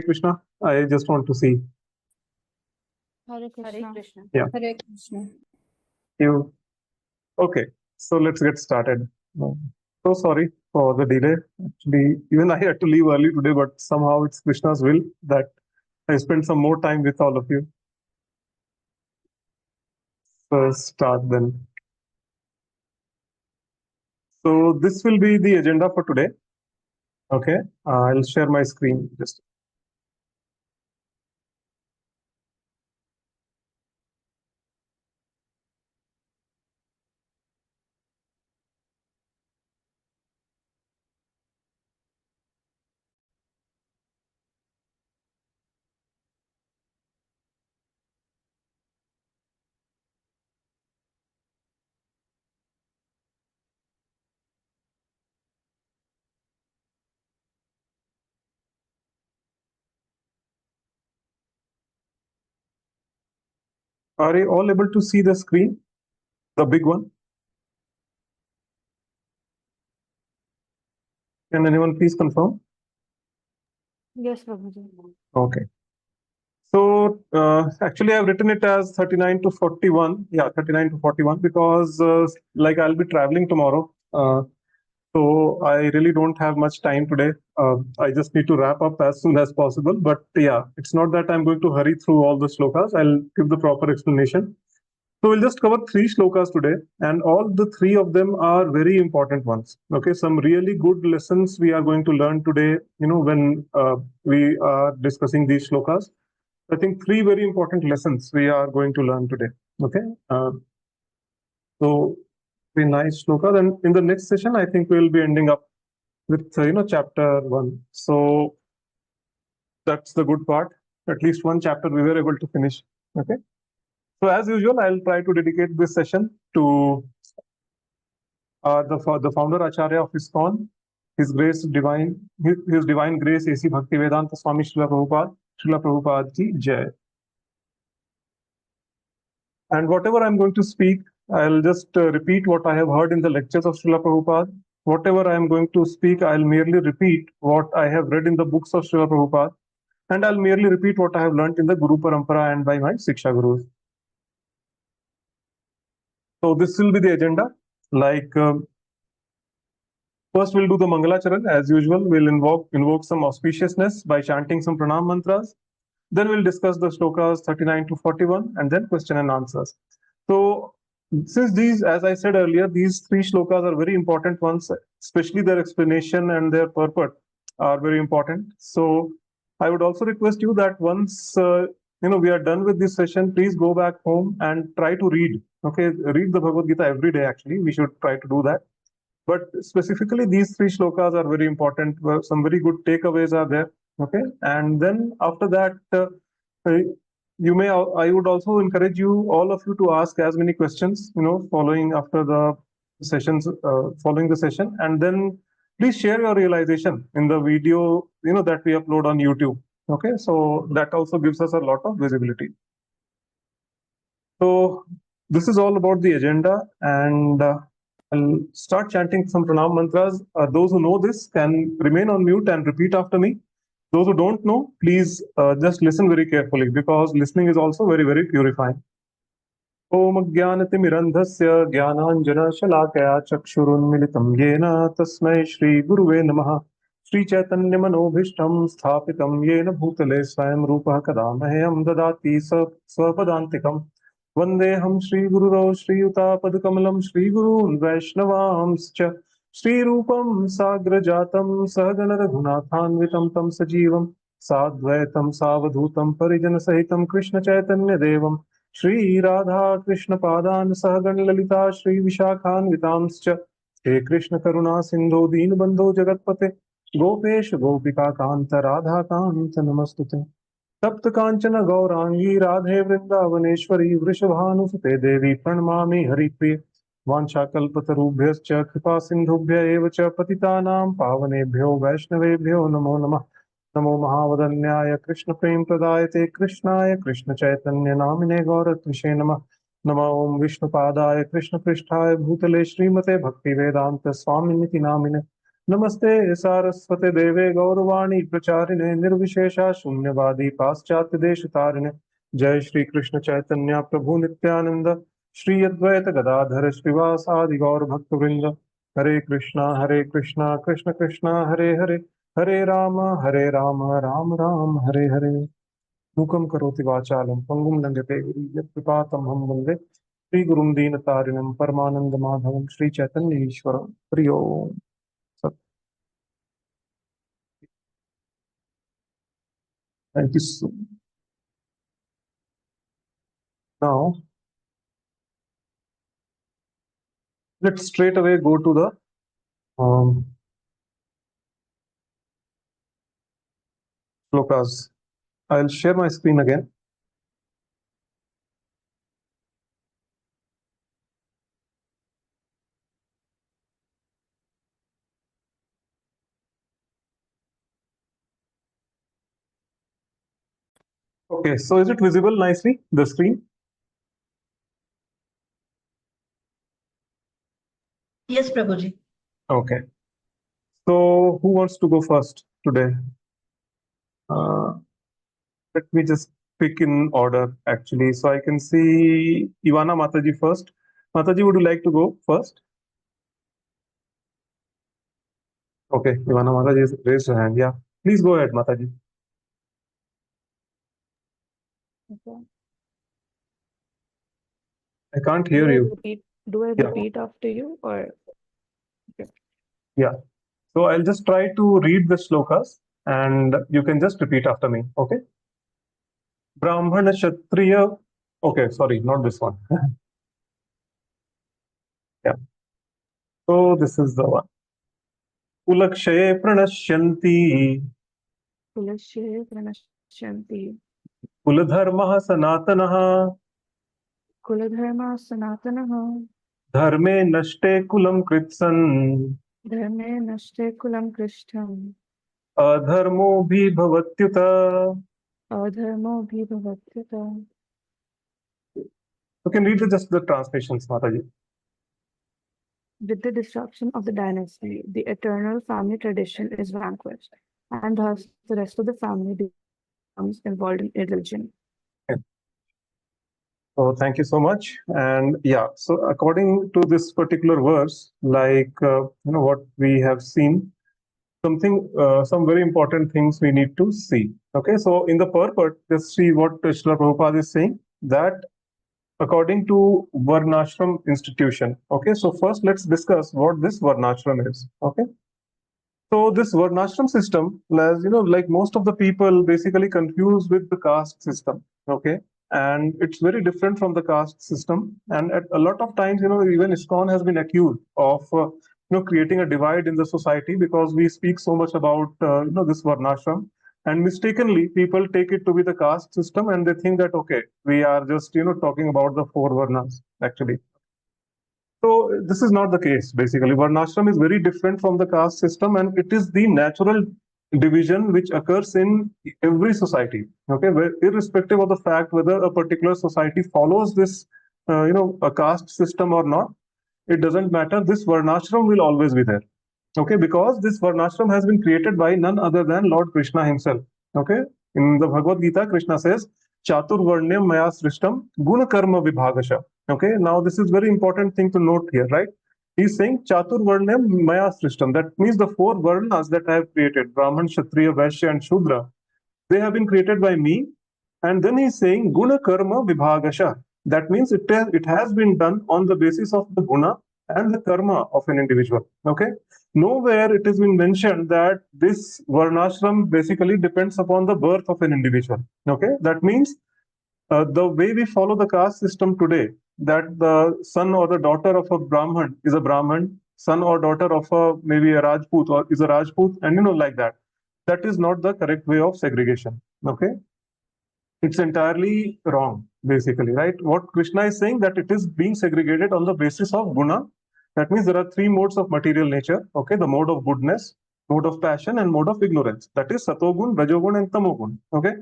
Krishna. I just want to see. Hare Krishna. Yeah. Hare Krishna. You. Okay. So let's get started. So sorry for the delay. Actually, even I had to leave early today, but somehow it's Krishna's will that I spend some more time with all of you. So start then. So this will be the agenda for today. Okay. I'll share my screen just. Are you all able to see the screen? The big one? Can anyone please confirm? Yes, Prabhuji. Okay. So actually, I've written it as 39 to 41. Yeah, 39 to 41 because like I'll be traveling tomorrow. So I really don't have much time today. I just need to wrap up as soon as possible. But yeah, it's not that I'm going to hurry through all the shlokas. I'll give the proper explanation. So we'll just cover 3 shlokas today, and all the 3 of them are very important ones. Okay, some really good lessons we are going to learn today, when we are discussing these shlokas. I think 3 very important lessons we are going to learn today. Okay, so very nice shloka. Then in the next session, I think we'll be ending up with chapter 1. So that's the good part. At least one chapter we were able to finish. Okay. So as usual, I'll try to dedicate this session to the founder Acharya of ISKCON, His Divine Grace A.C. Bhaktivedanta Swami Srila Prabhupada Ki Jai. And whatever I'm going to speak, I'll just repeat what I have heard in the lectures of Srila Prabhupada. Whatever I am going to speak, I'll merely repeat what I have read in the books of Srila Prabhupada. And I'll merely repeat what I have learnt in the Guru Parampara and by my Siksha Gurus. So this will be the agenda. Like first we'll do the Mangalacharan as usual. We'll invoke some auspiciousness by chanting some pranam mantras. Then we'll discuss the shlokas 39 to 41 and then question and answers. So since these, as I said earlier, these 3 shlokas are very important ones, especially their explanation and their purport are very important. So I would also request you that once we are done with this session, please go back home and try to read. Okay, read the Bhagavad Gita every day. Actually, we should try to do that. But specifically, these 3 shlokas are very important. Some very good takeaways are there. Okay, and then after that, I would also encourage you, all of you, to ask as many questions, following after the sessions, following the session, and then please share your realization in the video, that we upload on YouTube. Okay, so that also gives us a lot of visibility. So this is all about the agenda, and I'll start chanting some pranam mantras. Those who know this can remain on mute and repeat after me. Those who don't know, please just listen very carefully, because listening is also very, very purifying. Om Jnanatimirandhasya Jnananjana Shalakaya Chakshurunmilitam Yena Tasmai Shri Guruve Namaha Shri Chaitanya Manobhishtam Sthapitam Yena Bhutale Swayam Rupa Kadamahayam Dadati Swapadantikam Vandeham Shri Gururo Shri Yuta Padkamalam Shri Gurun Vaishnavamscha Shri Rupam Sagrajatam Sahagana Raghunathanvitam Tam Sajivam Sadvaitam Savadhutam Parijana Sahitam Krishna Chaitanya Devam Shri Radha Krishna Padan Sahagan Lalita Shri Vishakhan Vitamscha He Krishna Karuna Sindhu Deen Bandho Jagatpate Gopesh Gopika Kanta Radha Kanta Namastute Tapt Kanchana Gaurangi Radhe Vrindavaneshwari Vrishabhanusute Devi Pranamami Haripriya Vancha Kalpatarubhyascha Kripa Sindhubhya Evacha Patitanam Pavanebhyo Vaishnavebhyo Namo Namah Namo Mahavadanyaya Krishna Prem Pradayate Krishnaya Krishna Chaitanya Namine Gauratvishe Namah Namo Om Vishnu Padaya Krishna Pristhaya Bhutale Srimate Bhakti Vedanta Swaminiti Namine Namaste Saraswate Deve Gauravani Pracharine Nirvishesha Shunyavadi Paschatya Deshatarine Jai Shri Krishna Chaitanya Prabhu Nityananda Shri Advaita Gadadhara Srivasadi Gaur Bhaktivinoda Hare Krishna Krishna Krishna Hare Hare Hare Rama Rama Rama Hare Hare Mukam karoti vachalam pangum langate yatpipatam ham vande Shri Gurum Deenatarinam Paramananda Madhavam Shri Chaitanya Ishwaram Priyo Sat. Thank you so much. Now, let's straight away go to the slokas. I'll share my screen again. Okay, so is it visible nicely, the screen? Yes, Prabhuji. Okay. So who wants to go first today? Let me just pick in order actually. So I can see Ivana Mataji first. Mataji, would you like to go first? Okay, Ivana Mataji has raised her hand. Yeah, please go ahead, Mataji. Okay. I can't hear you. Do I Yeah. repeat after you or? Yeah. So I'll just try to read the slokas and you can just repeat after me. Okay. Brahmana Kshatriya. Okay, sorry, not this one. Yeah. So this is the one. Ulakshaye pranashyanti. Kulashe pranashyanti. Kuladharmaha sanatanaha. Kuladharma sanatanaha. Dharme nashte kulam kritsan. Dharme nashte kulam krishtam. Adharmo bhi bhavatyuta. Adharmo bhi bhavatyata. You can read just the translations, Mataji. With the destruction of the dynasty, the eternal family tradition is vanquished, and thus the rest of the family becomes involved in religion. So thank you so much. And yeah, so according to this particular verse, like what we have seen, some very important things we need to see. Okay, so in the purport, let's see what Srila Prabhupada is saying, that according to Varnashram institution. Okay, so first let's discuss what this Varnashram is. Okay. So this Varnashram system, as you know, like most of the people basically confused with the caste system. Okay, and it's very different from the caste system. And at a lot of times, even ISKCON has been accused of creating a divide in the society because we speak so much about this Varnashram, and mistakenly people take it to be the caste system and they think that okay, we are just talking about the four Varnas actually. So this is not the case. Basically, Varnashram is very different from the caste system, and it is the natural division which occurs in every society. Okay, irrespective of the fact whether a particular society follows this, a caste system or not, it doesn't matter. This Varnashram will always be there. Okay, because this Varnashram has been created by none other than Lord Krishna himself. Okay, in the Bhagavad Gita, Krishna says, Chatur Varnyam Maya Srishtam Guna Karma Vibhagasha. Okay, now this is very important thing to note here, right? He's saying Chatur Varnyam Maya Srishtam. That means the four Varnas that I have created, Brahman, Kshatriya, Vaishya, and Shudra, they have been created by me. And then he's saying Guna Karma Vibhagasha. That means it has been done on the basis of the guna and the karma of an individual. Okay. Nowhere it has been mentioned that this Varnashram basically depends upon the birth of an individual. Okay. That means the way we follow the caste system today, that the son or the daughter of a Brahman is a Brahman, son or daughter of maybe a Rajput or is a Rajput, and like that. That is not the correct way of segregation. Okay. It's entirely wrong, basically, right? What Krishna is saying, that it is being segregated on the basis of guna. That means there are three modes of material nature. Okay, the mode of goodness, mode of passion, and mode of ignorance. That is satogun, rajogun, and tamogun. Okay,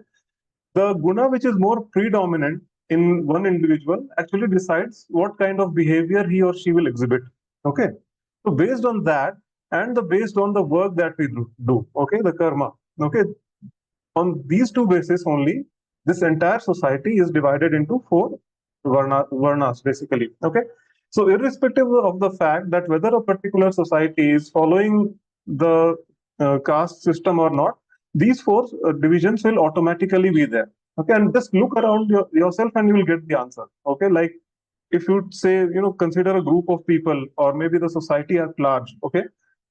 the guna which is more predominant in one individual actually decides what kind of behavior he or she will exhibit. Okay, so based on that, and based on the work that we do, okay, the karma, okay. On these two bases only, this entire society is divided into four varnas, basically, okay. So irrespective of the fact that whether a particular society is following the caste system or not, these four divisions will automatically be there, okay. And just look around yourself and you will get the answer, okay. Like if you say, consider a group of people or maybe the society at large, okay,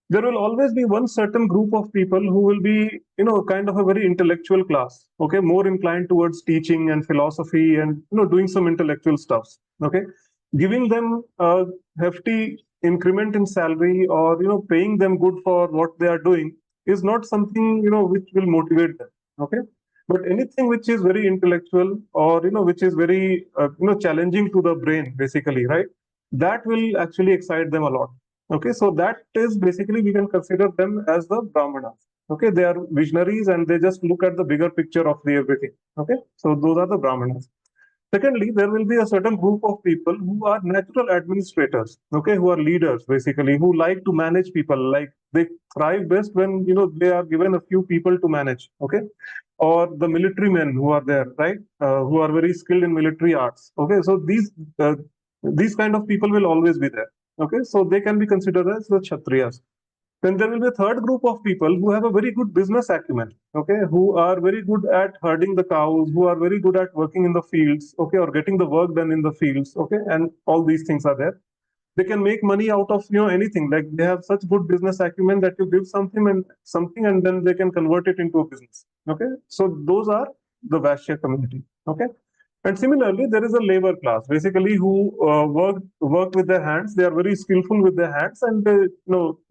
there will always be one certain group of people who will be, kind of a very intellectual class, okay, more inclined towards teaching and philosophy and, doing some intellectual stuffs, okay. Giving them a hefty increment in salary or, paying them good for what they are doing is not something, which will motivate them, okay. But anything which is very intellectual or, which is very, challenging to the brain, basically, right? That will actually excite them a lot. Okay, so that is basically, we can consider them as the Brahmanas. Okay, they are visionaries and they just look at the bigger picture of the everything. Okay, so those are the Brahmanas. Secondly, there will be a certain group of people who are natural administrators, okay, who are leaders, basically, who like to manage people. Like they thrive best when, they are given a few people to manage, okay, or the military men who are there, right, who are very skilled in military arts. Okay, so these kind of people will always be there. Okay, so they can be considered as the Kshatriyas. Then there will be a third group of people who have a very good business acumen, okay, who are very good at herding the cows, who are very good at working in the fields, okay, or getting the work done in the fields, okay, and all these things are there. They can make money out of, anything. Like they have such good business acumen that you give something and then they can convert it into a business, okay. So those are the Vaishya community, okay. And similarly, there is a labor class, basically, who work with their hands. They are very skillful with their hands, and they,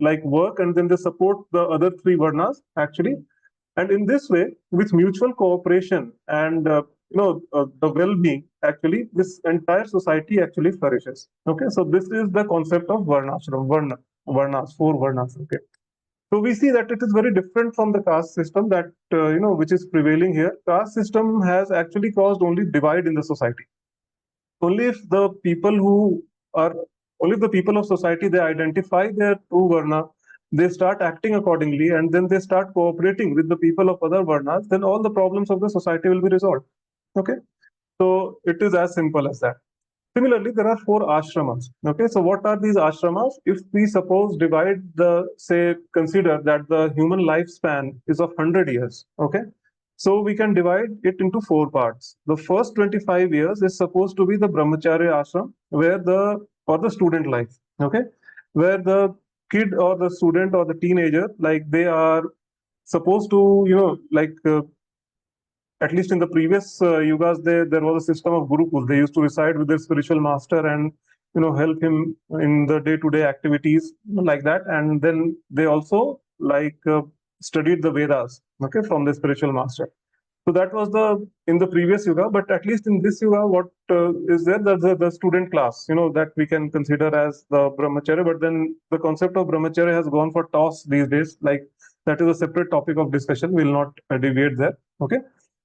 like work, and then they support the other three varnas actually. And in this way, with mutual cooperation and the well-being, actually, this entire society actually flourishes. Okay, so this is the concept of varnas, four varnas. Okay. So we see that it is very different from the caste system that which is prevailing here. Caste system has actually caused only divide in the society. Only if the people who are only the people of society, they identify their true varna, they start acting accordingly, and then they start cooperating with the people of other varnas, then all the problems of the society will be resolved. Okay, so it is as simple as that. Similarly, there are four ashramas. Okay, so what are these ashramas? If we suppose consider that the human lifespan is of 100 years, okay, so we can divide it into four parts. The first 25 years is supposed to be the brahmacharya ashram, or the student life, okay, where the kid or the student or the teenager, like they are supposed to, at least in the previous yugas, there was a system of gurukul. They used to reside with their spiritual master and help him in the day-to-day activities like that. And then they also studied the Vedas, okay, from the spiritual master. So that was in the previous yuga, but at least in this yuga, what is there? The student class, that we can consider as the brahmacharya. But then the concept of brahmacharya has gone for toss these days. Like that is a separate topic of discussion. We'll not deviate there. Okay.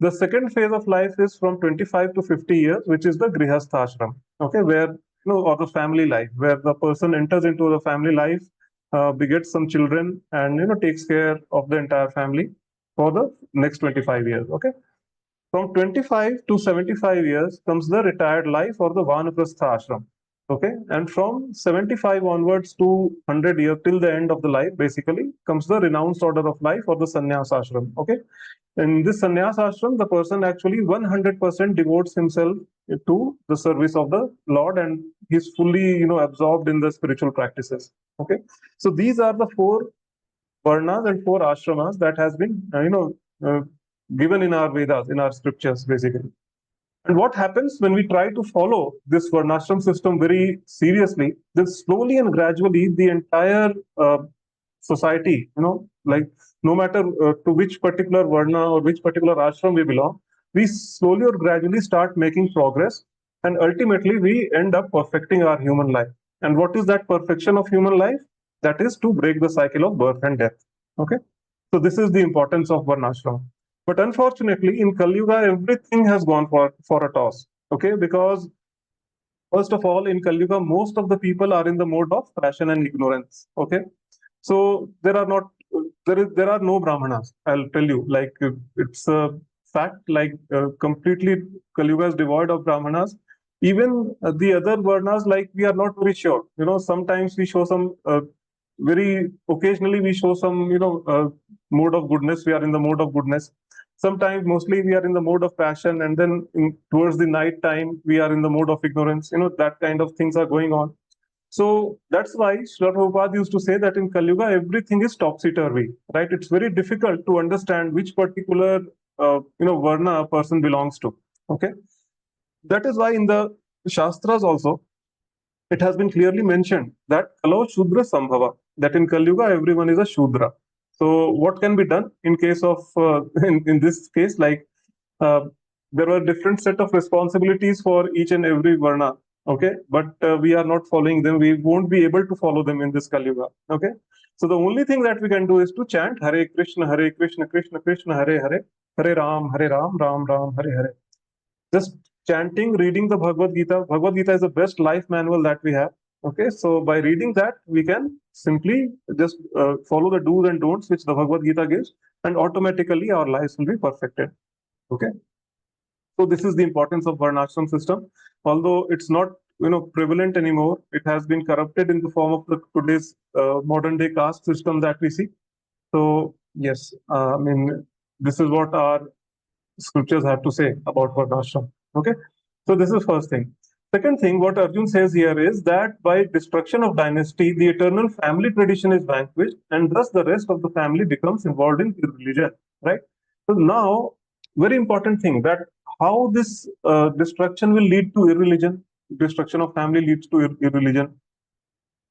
The second phase of life is from 25 to 50 years, which is the grihastha ashram. Okay, where or the family life, where the person enters into the family life, begets some children, and takes care of the entire family for the next 25 years. Okay. From 25 to 75 years comes the retired life or the vanaprastha ashram. Okay. And from 75 onwards to 100 years till the end of the life, basically, comes the renounced order of life or the sannyas ashram. Okay. In this sannyas ashram, the person actually 100% devotes himself to the service of the Lord, and he's fully, absorbed in the spiritual practices. Okay. So these are the four varnas and four ashramas that has been, given in our Vedas, in our scriptures, basically. And what happens when we try to follow this varnashram system very seriously, then slowly and gradually the entire society, no matter to which particular varna or which particular ashram we belong, we slowly or gradually start making progress. And ultimately, we end up perfecting our human life. And what is that perfection of human life? That is to break the cycle of birth and death. Okay. So this is the importance of varnashram. But unfortunately, in Kali Yuga, everything has gone for a toss. Okay, because first of all, in Kali Yuga, most of the people are in the mode of passion and ignorance. Okay, So there are no Brahmanas. I'll tell you, like it's a fact. Like completely, Kali Yuga is devoid of Brahmanas. Even the other Varnas, like we are not very sure. Sometimes we show some. Very occasionally we show some, mode of goodness. We are in the mode of goodness. Sometimes, mostly, we are in the mode of passion, and then towards the night time, we are in the mode of ignorance. That kind of things are going on. So that's why Srila Prabhupada used to say that in Kali Yuga, everything is topsy-turvy, right? It's very difficult to understand which particular, Varna a person belongs to. Okay. That is why in the Shastras also, it has been clearly mentioned that Kalo Shudra Sambhava, that in Kali Yuga, everyone is a Shudra. So what can be done in case of, in this case, like, uh, there were different set of responsibilities for each and every Varna. Okay, but we are not following them. We won't be able to follow them in this Kali Yuga. Okay, so the only thing that we can do is to chant Hare Krishna, Krishna Krishna, Hare Hare, Hare Ram, Ram Ram, Hare Hare. Just chanting, reading the Bhagavad Gita. Bhagavad Gita is the best life manual that we have. Okay, so by reading that, we can simply just follow the do's and don'ts which the Bhagavad Gita gives, and automatically our lives will be perfected. Okay. So this is the importance of Varnashram system. Although it's not prevalent anymore, it has been corrupted in the form of the today's modern day caste system that we see. So yes, I mean, this is what our scriptures have to say about Varnashram. Okay, so this is first thing. Second thing, what Arjun says here is that by destruction of dynasty, the eternal family tradition is vanquished, and thus the rest of the family becomes involved in religion. Right. So now, very important thing, that how this destruction will lead to irreligion. Destruction of family leads to irreligion.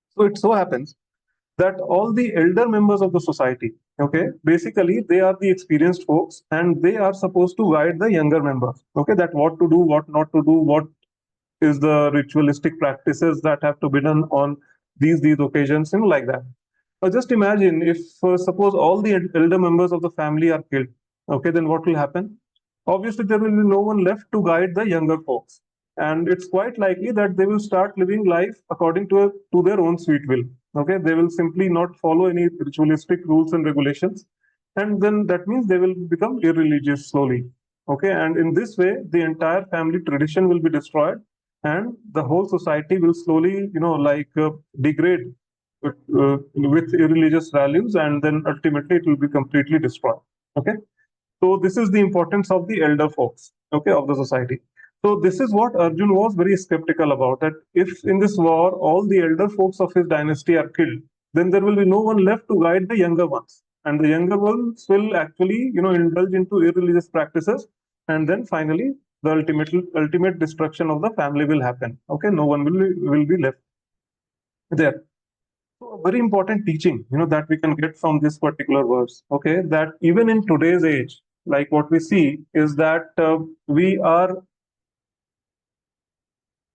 So it so happens that all the elder members of the society, okay, basically they are the experienced folks, and they are supposed to guide the younger members. Okay, that what to do, what not to do, what is the ritualistic practices that have to be done on these occasions, like that. Just imagine if, suppose, all the elder members of the family are killed. Okay, then what will happen? Obviously, there will be no one left to guide the younger folks, and it's quite likely that they will start living life according to their own sweet will. Okay, they will simply not follow any ritualistic rules and regulations, and then that means they will become irreligious slowly. Okay, and in this way, the entire family tradition will be destroyed, and the whole society will slowly, degrade with irreligious values, and then ultimately it will be completely destroyed. Okay, so this is the importance of the elder folks, okay, of the society. So this is what Arjun was very skeptical about, that if in this war all the elder folks of his dynasty are killed, then there will be no one left to guide the younger ones, and the younger ones will actually, indulge into irreligious practices, and then finally the ultimate destruction of the family will happen. Okay, no one will be left there. So a very important teaching, that we can get from this particular verse, okay, that even in today's age, like what we see is that we are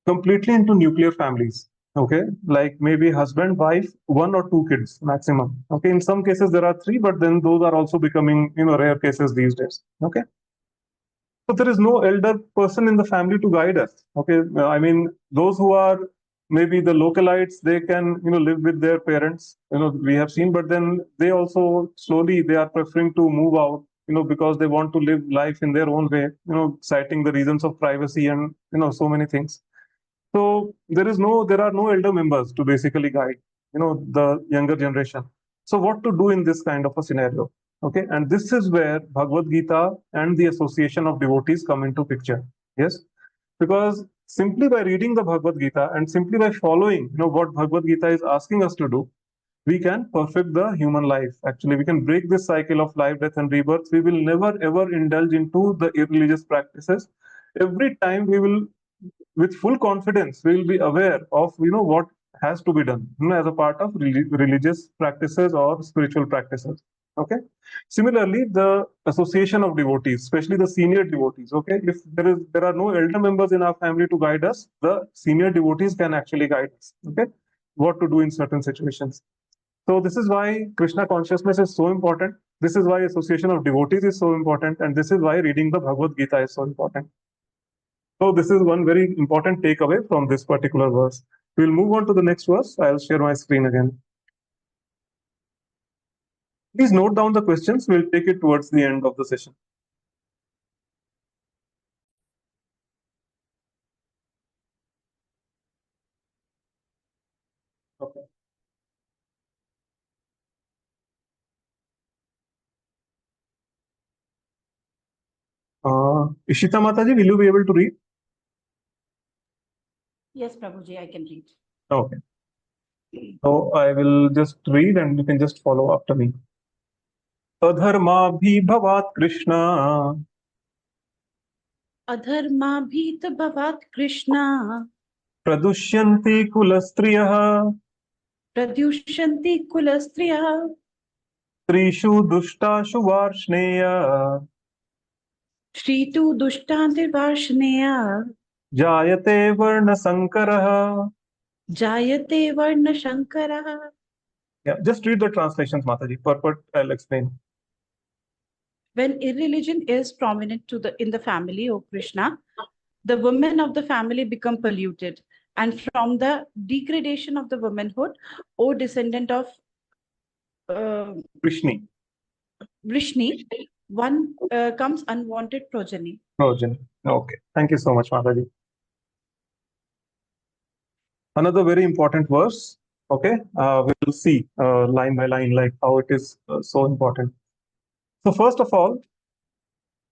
completely into nuclear families. Okay, like maybe husband, wife, one or two kids maximum. Okay, in some cases there are three, but then those are also becoming, rare cases these days. Okay, so there is no elder person in the family to guide us. Okay, I mean, those who are maybe the localites, they can live with their parents. We have seen, but then they also slowly they are preferring to move out. Because they want to live life in their own way. Citing the reasons of privacy and so many things. So there are no elder members to basically guide the younger generation. So what to do in this kind of a scenario? Okay, and this is where Bhagavad Gita and the association of devotees come into picture. Yes, because simply by reading the Bhagavad Gita and simply by following what Bhagavad Gita is asking us to do, we can perfect the human life. Actually, we can break this cycle of life, death, and rebirth. We will never ever indulge into the irreligious practices. Every time we will, with full confidence, we will be aware of what has to be done as a part of religious practices or spiritual practices. Okay, similarly, the association of devotees, especially the senior devotees. Okay, if there are no elder members in our family to guide us, the senior devotees can actually guide us. Okay, what to do in certain situations. So this is why Krishna consciousness is so important. This is why association of devotees is so important, and this is why reading the Bhagavad Gita is so important. So this is one very important takeaway from this particular verse. We'll move on to the next verse. I'll share my screen again. Please note down the questions. We'll take it towards the end of the session. Okay. Ishita Mataji, will you be able to read? Yes, Prabhuji, I can read. Okay. So I will just read and you can just follow after me. Adharmabhibhavat Krishna Adharmabhit bhavat Krishna pradushyanti kulastriyah pradyushyanti kulastriyah trishu dushtashu varshneya shritu dushtanti varshneya jayate varna sankarah. jayate varna shankarah. Yeah, just read the translations, Mataji. Purport I'll explain. When irreligion is prominent in the family of Krishna, the women of the family become polluted. And from the degradation of the womanhood, O descendant of Krishni. Vrishni, one comes unwanted progeny. Progeny. Okay. Thank you so much, Mataji. Another very important verse. Okay. We'll see line by line like how it is so important. So first of all,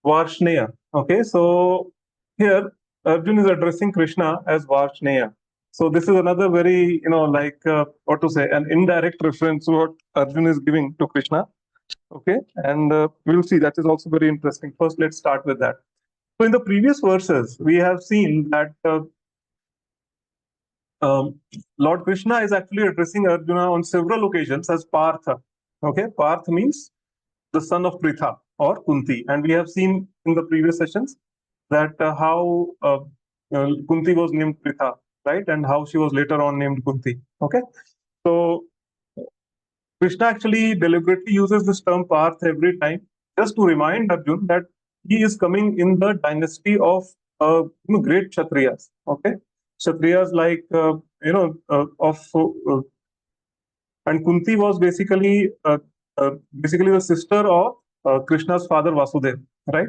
Varshneya. Okay. So here Arjun is addressing Krishna as Varshneya. So this is another very, like what to say, an indirect reference to what Arjun is giving to Krishna. Okay. And we'll see that is also very interesting. First, let's start with that. So in the previous verses, we have seen that Lord Krishna is actually addressing Arjuna on several occasions as Partha. Okay, Partha means the son of Pritha or Kunti. And we have seen in the previous sessions that how Kunti was named Pritha, right? And how she was later on named Kunti. Okay, so Krishna actually deliberately uses this term Parth every time just to remind Arjun that he is coming in the dynasty of great Kshatriyas. Okay, Kshatriyas like and Kunti was basically the sister of Krishna's father Vasudeva, right?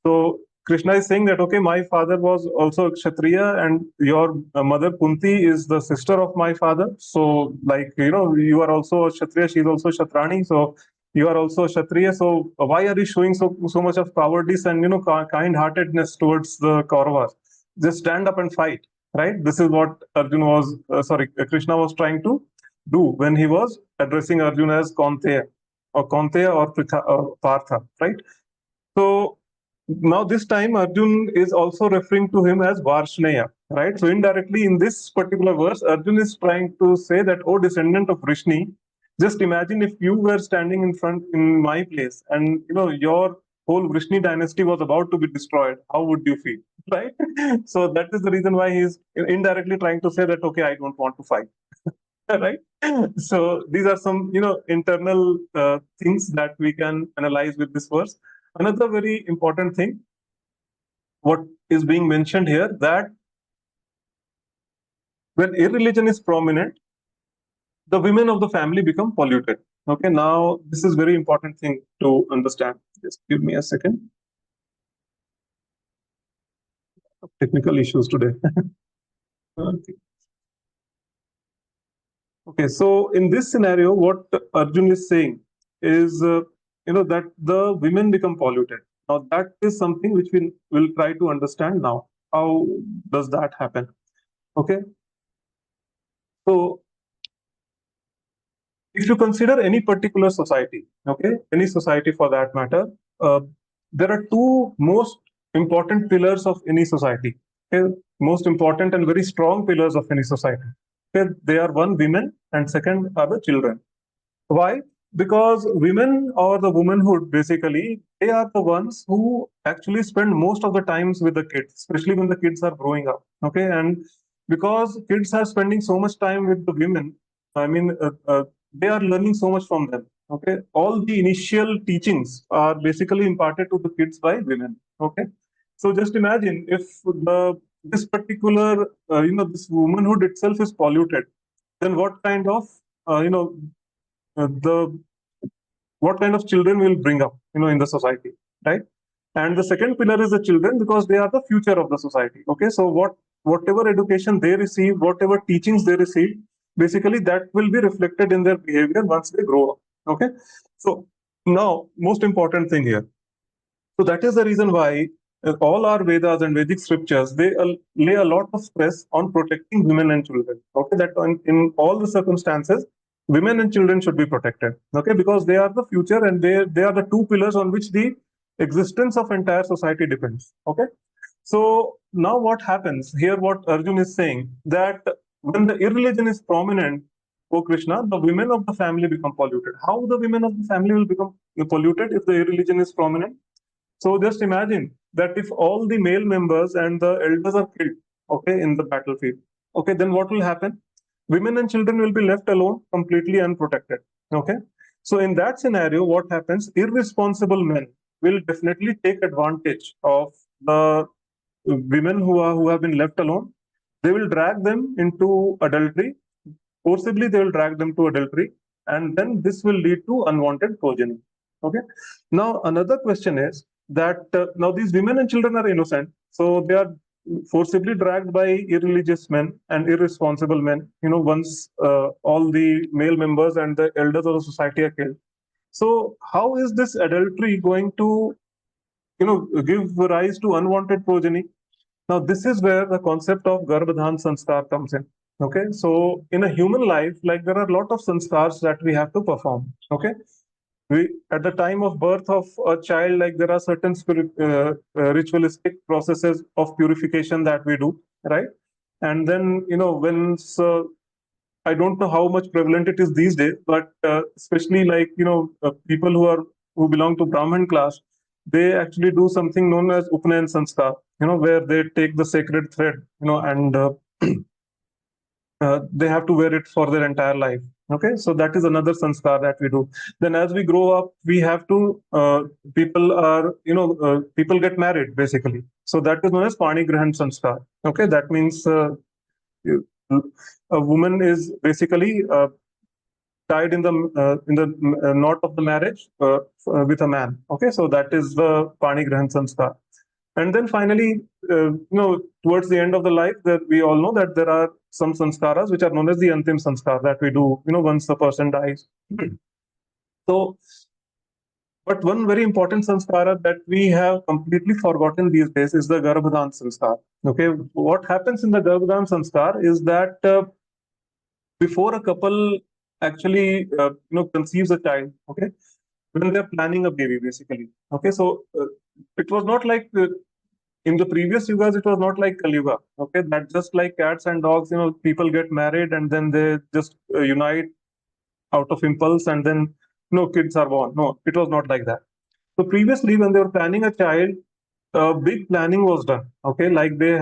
So Krishna is saying that, okay, my father was also a Kshatriya and your mother Kunti is the sister of my father. So like, you are also a Kshatriya, she is also Kshatrani. So you are also a Kshatriya. So why are you showing so much of cowardice and, kind-heartedness towards the Kauravas? Just stand up and fight, right? This is what Krishna was trying to do when he was addressing Arjuna as Kaunteya or Pritha, or Partha, right? So now this time Arjun is also referring to him as Varshneya, right? So indirectly in this particular verse, Arjun is trying to say that, oh descendant of Vrishni, just imagine if you were standing in my place and your whole Vrishni dynasty was about to be destroyed, how would you feel, right? So that is the reason why he is indirectly trying to say that, okay, I don't want to fight. Right. So these are some internal things that we can analyze with this verse. Another very important thing what is being mentioned here, that when irreligion is prominent, the women of the family become polluted. Okay, now this is very important thing to understand. Just give me a second. Technical issues today. Okay. Okay, so in this scenario, what Arjun is saying is, that the women become polluted. Now, that is something which we will try to understand now. How does that happen? Okay. So, if you consider any particular society, okay, any society for that matter, there are two most important pillars of any society. Okay, most important and very strong pillars of any society. Okay, they are one, women, and second are the children. Why? Because women or the womanhood, basically, they are the ones who actually spend most of the times with the kids, especially when the kids are growing up. Okay, and because kids are spending so much time with the women, I mean, they are learning so much from them. Okay, all the initial teachings are basically imparted to the kids by women. Okay, so just imagine if this particular this womanhood itself is polluted, then what kind of the what kind of children we'll bring up, in the society, right? And the second pillar is the children, because they are the future of the society. Okay, so whatever education they receive, whatever teachings they receive, basically that will be reflected in their behavior once they grow up. Okay, so now most important thing here. So that is the reason why all our Vedas and Vedic scriptures, they lay a lot of stress on protecting women and children. Okay, that in all the circumstances, women and children should be protected. Okay, because they are the future, and they are the two pillars on which the existence of entire society depends. Okay, so now what happens here? What Arjun is saying, that when the irreligion is prominent, oh Krishna, the women of the family become polluted. How the women of the family will become polluted if the irreligion is prominent? So just imagine that if all the male members and the elders are killed, okay, in the battlefield, okay, then what will happen? Women and children will be left alone, completely unprotected. Okay. So in that scenario, what happens? Irresponsible men will definitely take advantage of the women who have been left alone. They will drag them into adultery. Forcibly, they will drag them to adultery, and then this will lead to unwanted progeny. Okay. Now, another question is that now these women and children are innocent, so they are forcibly dragged by irreligious men and irresponsible men. Once all the male members and the elders of the society are killed. So, how is this adultery going to, give rise to unwanted progeny? Now, this is where the concept of Garbhadhan Sanskar comes in. Okay, so in a human life, like there are a lot of sanskars that we have to perform. Okay, we at the time of birth of a child, like there are certain ritualistic processes of purification that we do, right? And then when I don't know how much prevalent it is these days, but especially like people who belong to Brahmin class, they actually do something known as Upnayan Sanskar, where they take the sacred thread, and they have to wear it for their entire life. Okay, so that is another sanskar that we do. Then as we grow up, we have to people get married basically. So that is known as Pani Grahan Sanskar. Okay, that means a woman is basically tied in the knot of the marriage with a man. Okay, so that is the Pani Grahan Sanskar. And then finally, towards the end of the life, that we all know that there are some sanskaras which are known as the Antim Sanskar that we do, once the person dies. So, but one very important sanskara that we have completely forgotten these days is the Garbhadhan Sanskar. Okay, what happens in the Garbhadhan Sanskar is that before a couple actually, conceives a child, okay, when they're planning a baby, basically. Okay, so it was not like in the previous yugas, it was not like Kali Yuga. Okay, that just like cats and dogs, people get married and then they just unite out of impulse, and then kids are born. No, it was not like that. So previously, when they were planning a child, big planning was done. Okay, like they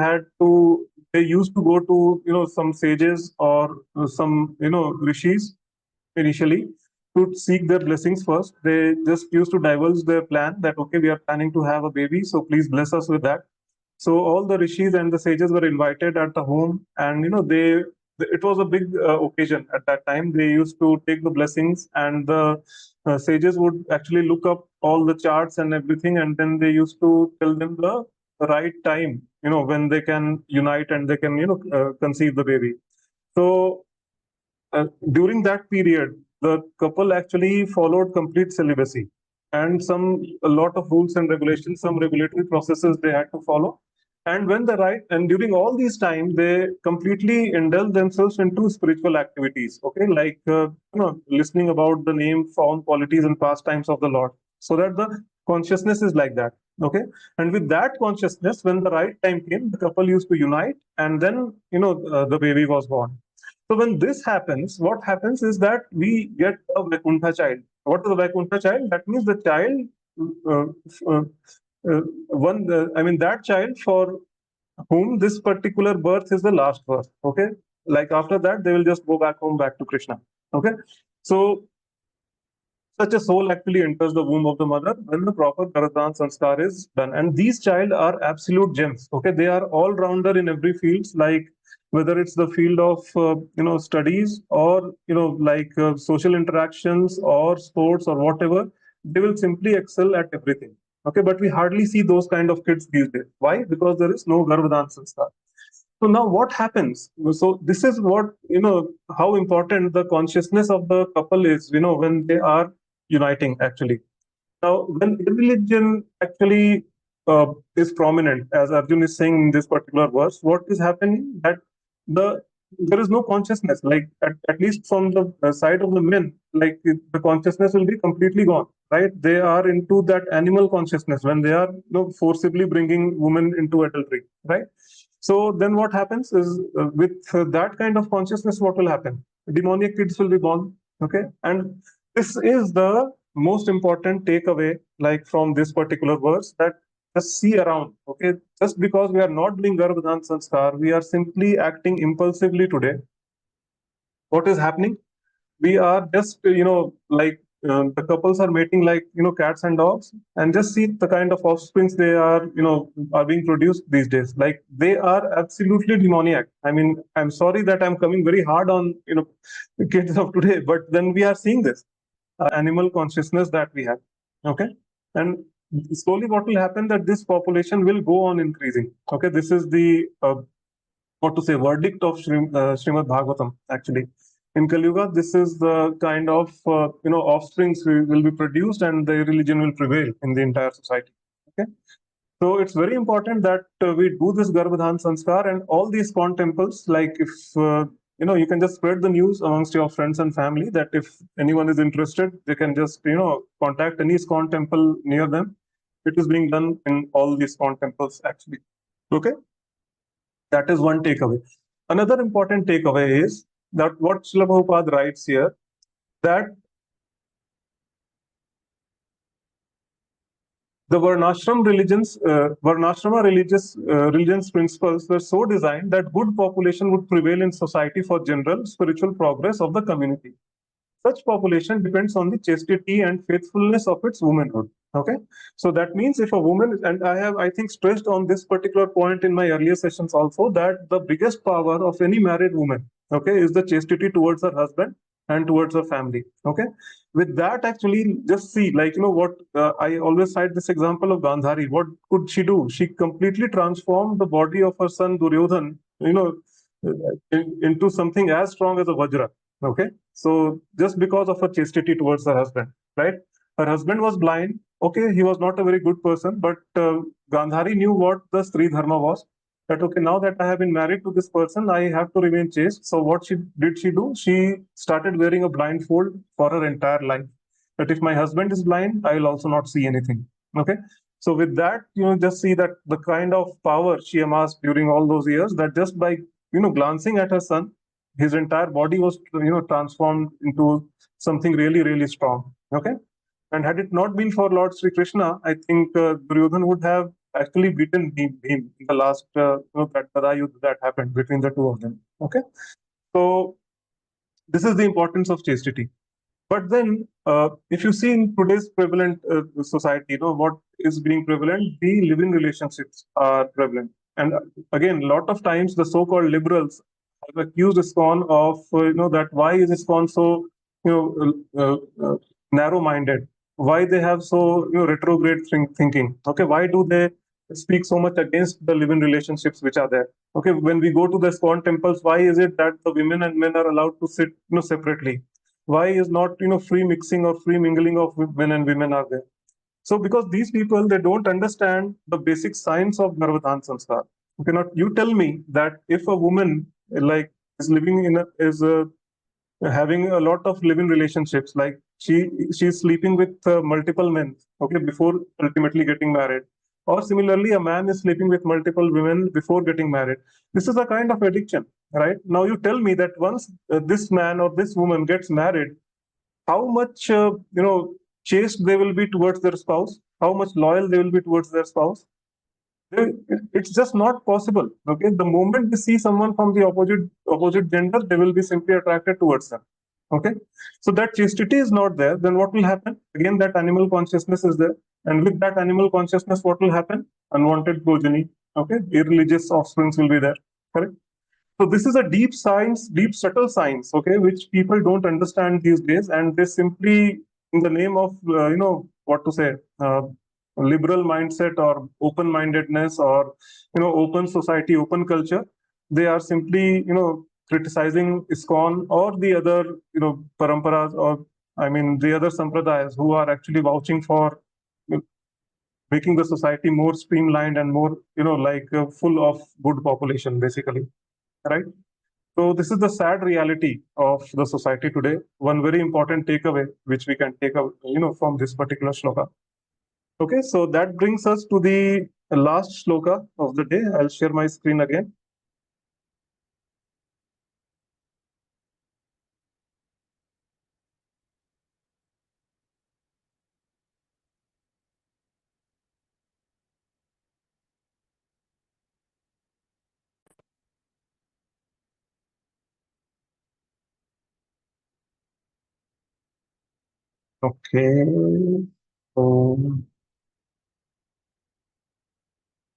used to go to some sages or some rishis initially to seek their blessings first. They just used to divulge their plan that, okay, we are planning to have a baby, so please bless us with that. So all the rishis and the sages were invited at the home, and it was a big occasion at that time. They used to take the blessings, and the sages would actually look up all the charts and everything, and then they used to tell them the right time, when they can unite and they can conceive the baby. So during that period, the couple actually followed complete celibacy, and a lot of rules and regulations, some regulatory processes they had to follow. And during all these time, they completely indulge themselves into spiritual activities. Okay, like listening about the name, form, qualities, and pastimes of the Lord, so that the consciousness is like that. Okay, and with that consciousness, when the right time came, the couple used to unite, and then the baby was born. So when this happens, what happens is that we get a Vaikuntha child. What is a Vaikuntha child? That means the child, that child for whom this particular birth is the last birth. Okay, like after that they will just go back home, back to Krishna. Okay, so such a soul actually enters the womb of the mother when the proper Garbhadhan Sanskar is done. And these child are absolute gems. Okay, they are all rounder in every field. Like whether it's the field of studies or like social interactions or sports or whatever, they will simply excel at everything. Okay, but we hardly see those kind of kids these days. Why? Because there is no Garbhadan Sanskar. So now what happens? So this is what, how important the consciousness of the couple is, when they are uniting actually. Now, when religion actually is prominent, as Arjun is saying in this particular verse, what is happening? That there is no consciousness, like at least from the side of the men, like the consciousness will be completely gone, right? They are into that animal consciousness when they are forcibly bringing women into adultery, right? So then what happens is with that kind of consciousness, what will happen? Demoniac kids will be born, okay? And this is the most important takeaway, like from this particular verse, that just see around, okay? Just because we are not doing Garbhadan Sanskar, we are simply acting impulsively today. What is happening? We are just, like the couples are mating like, cats and dogs, and just see the kind of offsprings they are, are being produced these days. Like they are absolutely demoniac. I mean, I'm sorry that I'm coming very hard on, the kids of today, but then we are seeing this animal consciousness that we have. Okay. And slowly what will happen, that this population will go on increasing. Okay. This is the, what to say, verdict of Srimad Bhagavatam, actually. In Kali Yuga, this is the kind of, offsprings will be produced and the religion will prevail in the entire society. Okay. So it's very important that we do this Garbhadhan Sanskar, and all these Kon temples, like if, you can just spread the news amongst your friends and family that if anyone is interested, they can just, contact any Kon temple near them. It is being done in all these Kon temples actually. Okay. That is one takeaway. Another important takeaway is that what Srila Prabhupada writes here, that the Varnashrama religions principles were so designed that good population would prevail in society for general spiritual progress of the community. Such population depends on the chastity and faithfulness of its womanhood. Okay, so that means if a woman, and I have, I think, stressed on this particular point in my earlier sessions also, that the biggest power of any married woman, okay, is the chastity towards her husband and towards her family. Okay, with that, actually, just see, like, what I always cite this example of Gandhari. What could she do? She completely transformed the body of her son Duryodhan, into something as strong as a Vajra. Okay, so just because of her chastity towards her husband, right? Her husband was blind. Okay, he was not a very good person, but Gandhari knew what the Stri Dharma was. That okay, now that I have been married to this person, I have to remain chaste. So what she do? She started wearing a blindfold for her entire life. That if my husband is blind, I will also not see anything. Okay. So with that, just see that the kind of power she amassed during all those years, that just by, glancing at her son, his entire body was, transformed into something really, really strong. Okay. And had it not been for Lord Sri Krishna, I think Duryodhan would have actually beaten him in the last that Tada Yuddha that happened between the two of them. Okay. So this is the importance of chastity. But then, if you see in today's prevalent society, what is being prevalent, the living relationships are prevalent. And again, a lot of times the so-called liberals have accused ISKCON of, that why is ISKCON so, narrow-minded? Why they have so, retrograde thinking? Okay, why do they speak so much against the living relationships which are there? Okay, when we go to the ISKCON temples, why is it that the women and men are allowed to sit, separately? Why is not, free mixing or free mingling of men and women are there? So because these people, they don't understand the basic science of Garbhadan Sanskar. Okay, not you tell me that if a woman like is living in having a lot of living relationships, like she's sleeping with multiple men, okay, before ultimately getting married, or similarly a man is sleeping with multiple women before getting married. This is a kind of addiction, right? Now you tell me that once this man or this woman gets married, how much chaste they will be towards their spouse, how much loyal they will be towards their spouse. It's just not possible. Okay, the moment they see someone from the opposite gender, they will be simply attracted towards them. Okay, so that chastity is not there. Then what will happen? Again, that animal consciousness is there, and with that animal consciousness, what will happen? Unwanted progeny. Okay, irreligious offsprings will be there. Correct. So this is a deep science, deep subtle science, okay, which people don't understand these days, and they simply, in the name of what to say, liberal mindset or open-mindedness or open society, open culture, they are simply criticizing ISKCON or the other paramparas, or I mean the other sampradayas who are actually vouching for making the society more streamlined and more like full of good population, basically, right? So this is the sad reality of the society today. One very important takeaway which we can take out from this particular shloka. Okay, so that brings us to the last shloka of the day. I'll share my screen again. Okay. So,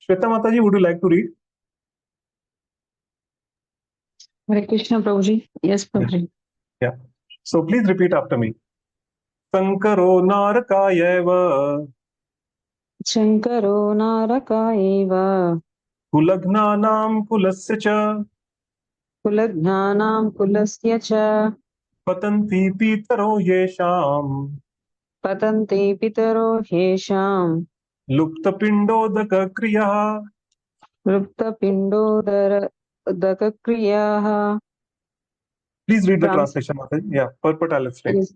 Shweta Mataji, would you like to read? Hare Krishna, Prabhuji. Yes, Prabhuji. Yeah. So please repeat after me. Sankaro Narakayeva Shankaro Naraka Kulagnanam Kulasya Cha Kulajnanam Kulasya Cha Patanti Pitaro Yesham Patanti Pitaro Hesham Lupta Pindodaka Kriya. Rupta Pindodara Dakakriyaha. Please read the Trans- translation, Mataji. Yeah, purport I'll explain. Yes.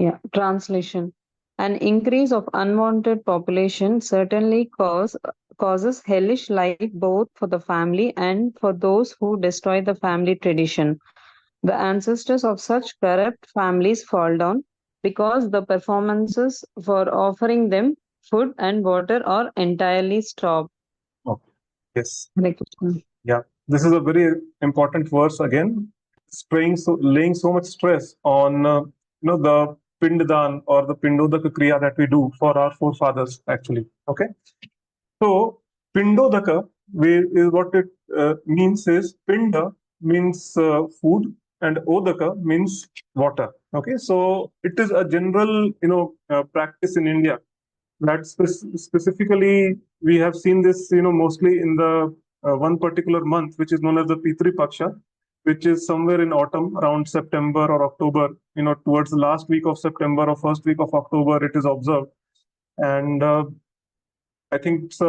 Yeah. Translation. An increase of unwanted population certainly causes hellish life both for the family and for those who destroy the family tradition. The ancestors of such corrupt families fall down because the performances for offering them food and water are entirely stopped. Okay. Yes. Hare Krishna. Yeah. This is a very important verse again. It's laying so much stress on the Pindadan or the Pindodaka Kriya that we do for our forefathers, actually. Okay. So Pindodaka is what it means is Pinda means food and Odaka means water. Okay. So it is a general practice in India that specifically we have seen this mostly in the one particular month which is known as the Pitri Paksha, which is somewhere in autumn around September or October, towards the last week of September or first week of October it is observed. And I think it's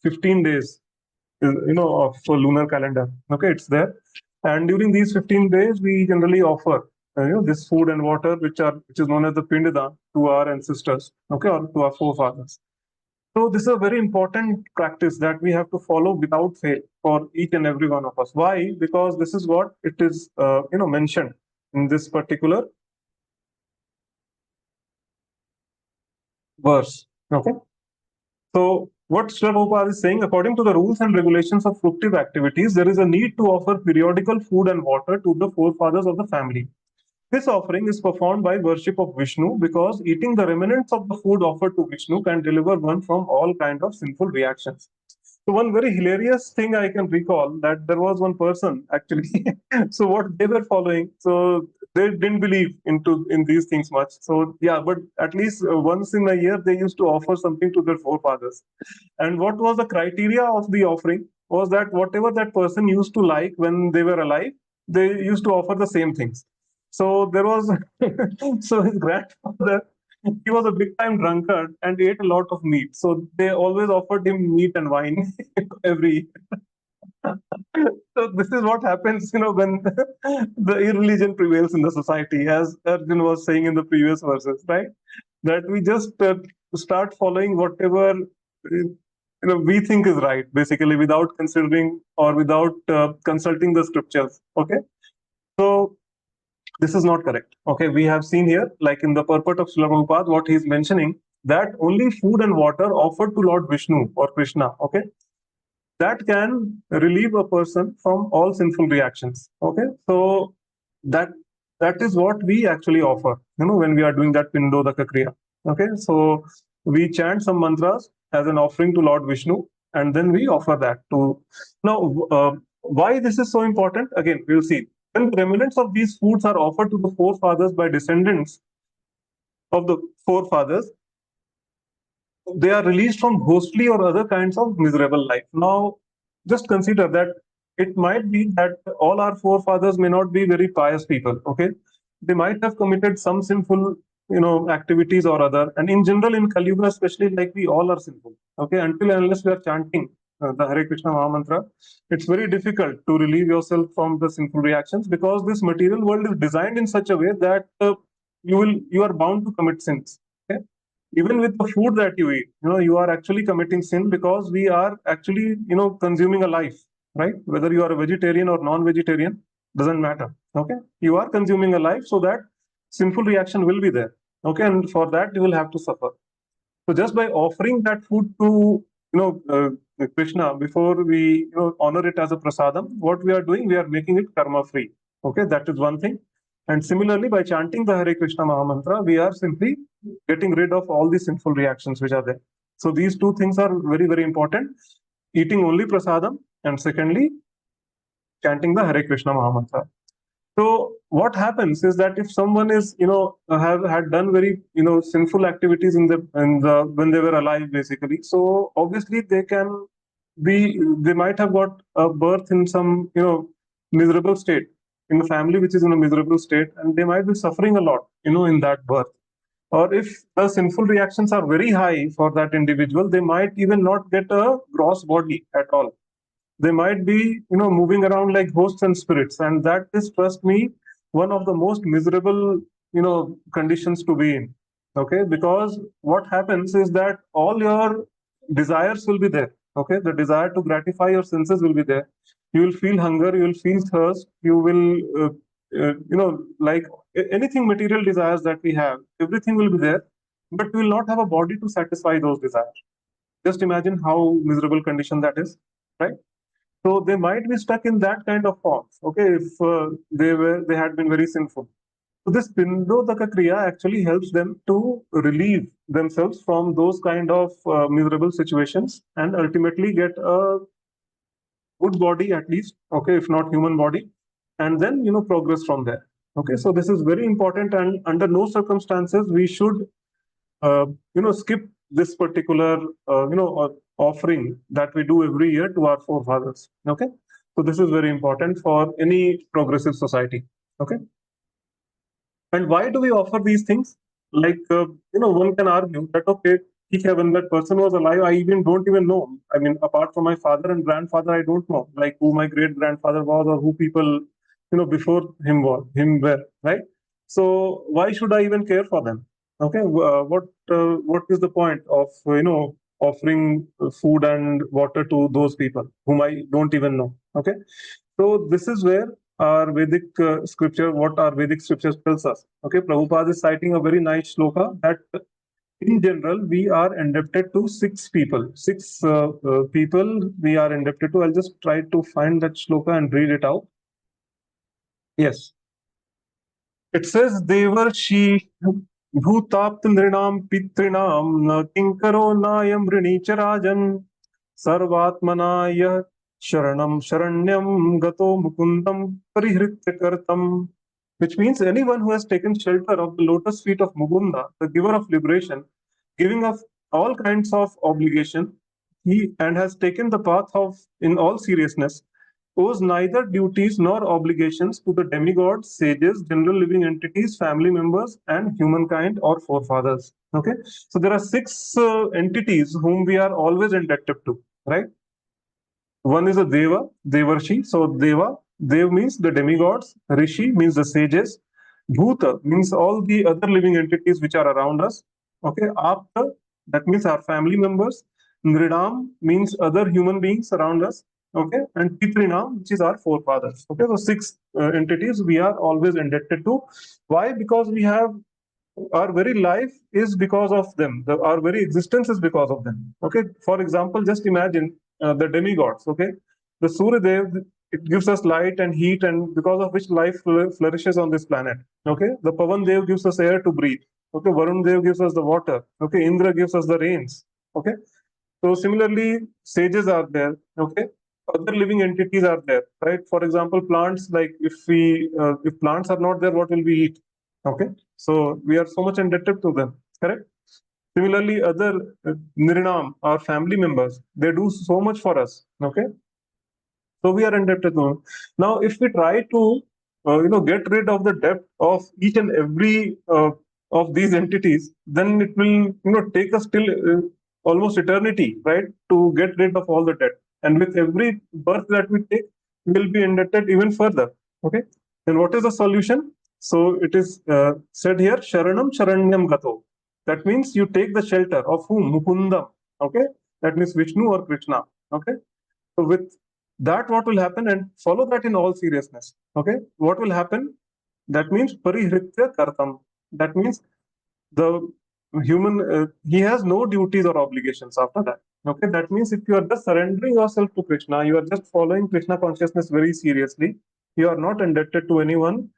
15 days of lunar calendar. Okay, it's there. And during these 15 days, we generally offer this food and water, which is known as the Pindada, to our ancestors, okay, or to our forefathers. So this is a very important practice that we have to follow without fail for each and every one of us. Why? Because this is what it is mentioned in this particular verse. Okay. So what Srila Prabhupada is saying, according to the rules and regulations of fructive activities, there is a need to offer periodical food and water to the forefathers of the family. This offering is performed by worship of Vishnu because eating the remnants of the food offered to Vishnu can deliver one from all kind of sinful reactions. So one very hilarious thing I can recall that there was one person actually. So what they were following, so they didn't believe in these things much. So yeah, but at least once in a year they used to offer something to their forefathers. And what was the criteria of the offering was that whatever that person used to like when they were alive, they used to offer the same things. So there was, so his grandfather, he was a big time drunkard and ate a lot of meat. So they always offered him meat and wine every year. So this is what happens, when the irreligion prevails in the society, as Arjun was saying in the previous verses, right? That we just start following whatever we think is right, basically, without considering or without consulting the scriptures. Okay, so this is not correct. Okay, we have seen here, like in the purport of Srila Prabhupada, what he is mentioning, that only food and water offered to Lord Vishnu or Krishna, okay, that can relieve a person from all sinful reactions. Okay, so that is what we actually offer, when we are doing that Pindodaka Kriya. Okay, so we chant some mantras as an offering to Lord Vishnu, and then we offer that to. Now, why this is so important? Again, we'll see. When the remnants of these foods are offered to the forefathers by descendants of the forefathers, they are released from ghostly or other kinds of miserable life. Now, just consider that it might be that all our forefathers may not be very pious people. Okay, they might have committed some sinful, activities or other. And in general, in Kali Yuga, especially, like we all are sinful. Okay, until and unless we are chanting the Hare Krishna Maha Mantra, it's very difficult to relieve yourself from the sinful reactions, because this material world is designed in such a way that you are bound to commit sins. Okay, even with the food that you eat, you are actually committing sin, because we are actually, consuming a life, right? Whether you are a vegetarian or non-vegetarian, doesn't matter. Okay, you are consuming a life, so that sinful reaction will be there. Okay, and for that you will have to suffer. So just by offering that food to, Krishna, before we, honor it as a prasadam, what we are doing, we are making it karma free. Okay, that is one thing. And similarly, by chanting the Hare Krishna Maha Mantra, we are simply getting rid of all the sinful reactions which are there. So these two things are very, very important. Eating only prasadam, and secondly, chanting the Hare Krishna Maha Mantra. So what happens is that if someone is, have had done very, sinful activities in the when they were alive, basically, so obviously they might have got a birth in some, miserable state, in a family which is in a miserable state, and they might be suffering a lot, in that birth. Or if the sinful reactions are very high for that individual, they might even not get a gross body at all. They might be, moving around like ghosts and spirits, and that is, trust me, one of the most miserable, conditions to be in. Okay, because what happens is that all your desires will be there. Okay, the desire to gratify your senses will be there. You will feel hunger, you will feel thirst, you will, like anything material desires that we have, everything will be there, but we will not have a body to satisfy those desires. Just imagine how miserable condition that is, right? So they might be stuck in that kind of forms. Okay, if they had been very sinful. So this Pindodaka Kriya actually helps them to relieve themselves from those kind of miserable situations, and ultimately get a good body, at least. Okay, if not human body, and then progress from there. Okay, so this is very important, and under no circumstances we should skip this particular offering that we do every year to our forefathers. Okay, so this is very important for any progressive society. Okay, and why do we offer these things? Like, one can argue that, okay, when that person was alive, I don't even know. I mean, apart from my father and grandfather, I don't know, like, who my great grandfather was, or who people, before him were, right? So why should I even care for them? Okay, what is the point of, offering food and water to those people whom I don't even know? Okay, so this is where our Vedic scripture, what our Vedic scriptures tells us. Okay, Prabhupada is citing a very nice shloka that in general we are indebted to six people. Six people we are indebted to. I'll just try to find that shloka and read it out. Yes. It says, Devarshi Bhutapta Nrinam Pitrinam Na Kinkaro Nayam Rinicharajan Sarvatmanaya Sharanam Sharanyam Gato Mukundam Parihritya Kartam. Which means anyone who has taken shelter of the lotus feet of Mukunda, the giver of liberation, giving up all kinds of obligation, and has taken the path of in all seriousness, owes neither duties nor obligations to the demigods, sages, general living entities, family members, and humankind or forefathers. Okay, so there are six entities whom we are always indebted to, right? One is a Deva, Devarshi. So Dev means the demigods, Rishi means the sages, Bhuta means all the other living entities which are around us. Okay, Apta, that means our family members. Nridam means other human beings around us. Okay, and Pitrinam, which is our forefathers. Okay, so six entities we are always indebted to. Why? Because we have our very life is because of them. Our very existence is because of them. Okay, for example, just imagine the demigods. Okay, the Surya Dev, it gives us light and heat, and because of which life flourishes on this planet. Okay, the Pavan Dev gives us air to breathe. Okay, Varun Dev gives us the water. Okay, Indra gives us the rains. Okay, so similarly, sages are there. Okay, other living entities are there, right? For example, plants, like if plants are not there, what will we eat? Okay, so we are so much indebted to them, correct? Similarly, other Nirinam, our family members, they do so much for us. Okay, so we are indebted to them. Now, if we try to get rid of the debt of each and every of these entities, then it will take us till almost eternity, right, to get rid of all the debt. And with every birth that we take, we will be indebted even further. Okay, then what is the solution? So it is said here, Sharanam Sharanyam Gato. That means you take the shelter of whom? Mukundam. Okay, that means Vishnu or Krishna. Okay, so with that, what will happen, and follow that in all seriousness. Okay, what will happen? That means parihritya kartam. That means the human, he has no duties or obligations after that. Okay, that means if you are just surrendering yourself to Krishna, you are just following Krishna consciousness very seriously. You are not indebted to anyone.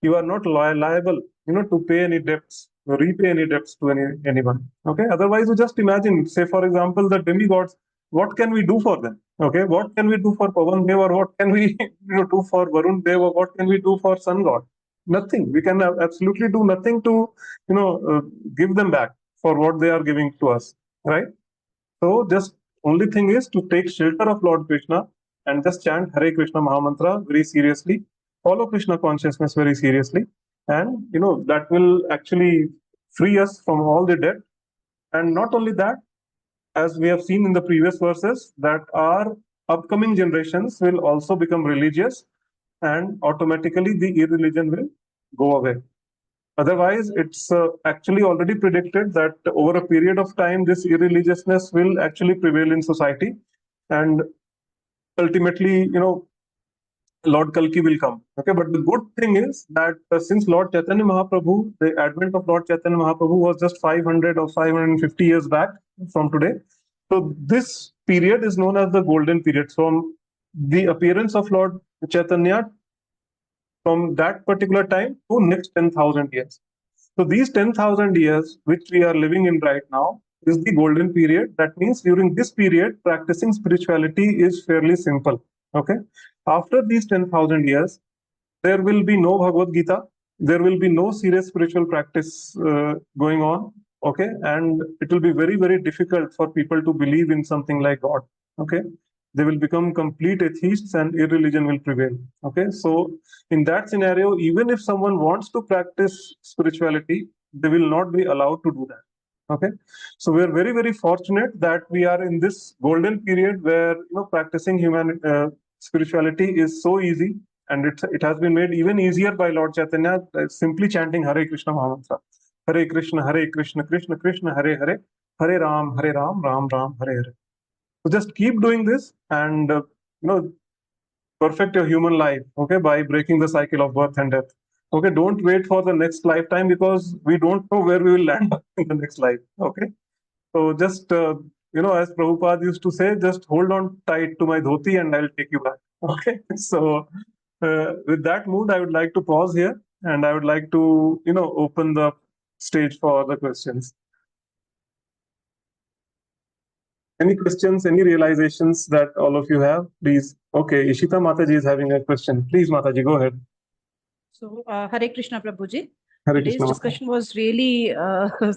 You are not liable, to pay any debts, repay any debts to anyone. Okay, otherwise, you just imagine, say for example, the demigods. What can we do for them? Okay, what can we do for Pavan Dev, or what can we do for Varun Dev, or what can we do for Sun God? Nothing. We can absolutely do nothing to give them back for what they are giving to us, right? So just only thing is to take shelter of Lord Krishna and just chant Hare Krishna Mahamantra very seriously, follow Krishna consciousness very seriously, and that will actually free us from all the debt. And not only that, as we have seen in the previous verses, that our upcoming generations will also become religious, and automatically the irreligion will go away. Otherwise, it's actually already predicted that over a period of time, this irreligiousness will actually prevail in society, and ultimately, Lord Kalki will come. Okay, but the good thing is that since Lord Chaitanya Mahaprabhu, the advent of Lord Chaitanya Mahaprabhu was just 500 or 550 years back from today. So this period is known as the golden period. From the appearance of Lord Chaitanya, from that particular time to next 10,000 years. So these 10,000 years, which we are living in right now, is the golden period. That means during this period, practicing spirituality is fairly simple. Okay. After these 10,000 years, there will be no Bhagavad Gita. There will be no serious spiritual practice going on. Okay. And it will be very, very difficult for people to believe in something like God. Okay. They will become complete atheists and irreligion will prevail. Okay. So in that scenario, even if someone wants to practice spirituality, they will not be allowed to do that. Okay, so we are very, very fortunate that we are in this golden period where practicing spirituality is so easy, and it has been made even easier by Lord Chaitanya, simply chanting Hare Krishna Mahamantra, Hare Krishna, Krishna Krishna, Hare Hare, Hare Ram, Ram Ram, Hare Hare. So just keep doing this, and perfect your human life, okay, by breaking the cycle of birth and death. Okay, don't wait for the next lifetime, because we don't know where we will land in the next life. Okay, so just as Prabhupada used to say, just hold on tight to my dhoti and I'll take you back. Okay, so with that mood, I would like to pause here, and I would like to open the stage for the questions. Any questions, any realizations that all of you have, please? Okay, Ishita Mataji is having a question. Please, Mataji, go ahead. So, Hare Krishna Prabhuji. Hare Today's Krishna. discussion was really